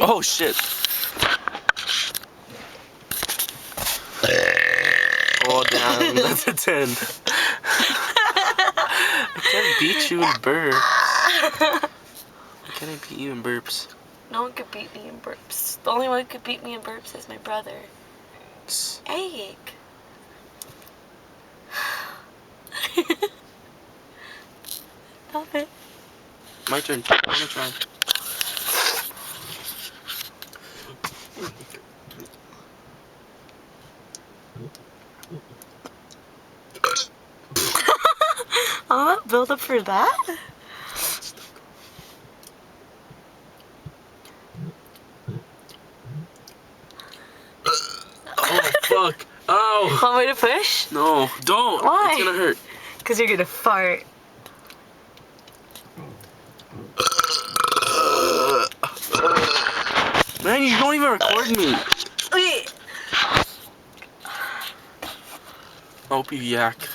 Oh shit. Oh damn, that's a 10. I can't beat you in burps. Why can't I beat you in burps? No one could beat me in burps. The only one who could beat me in burps is my brother. Egg. Stop it. My turn. I wanna try. All that build up for that? Oh fuck. Ow. Want me to push? No, don't. Why? It's gonna hurt. Because you're gonna fart. Man, you don't even record me. Wait. I hope you yak.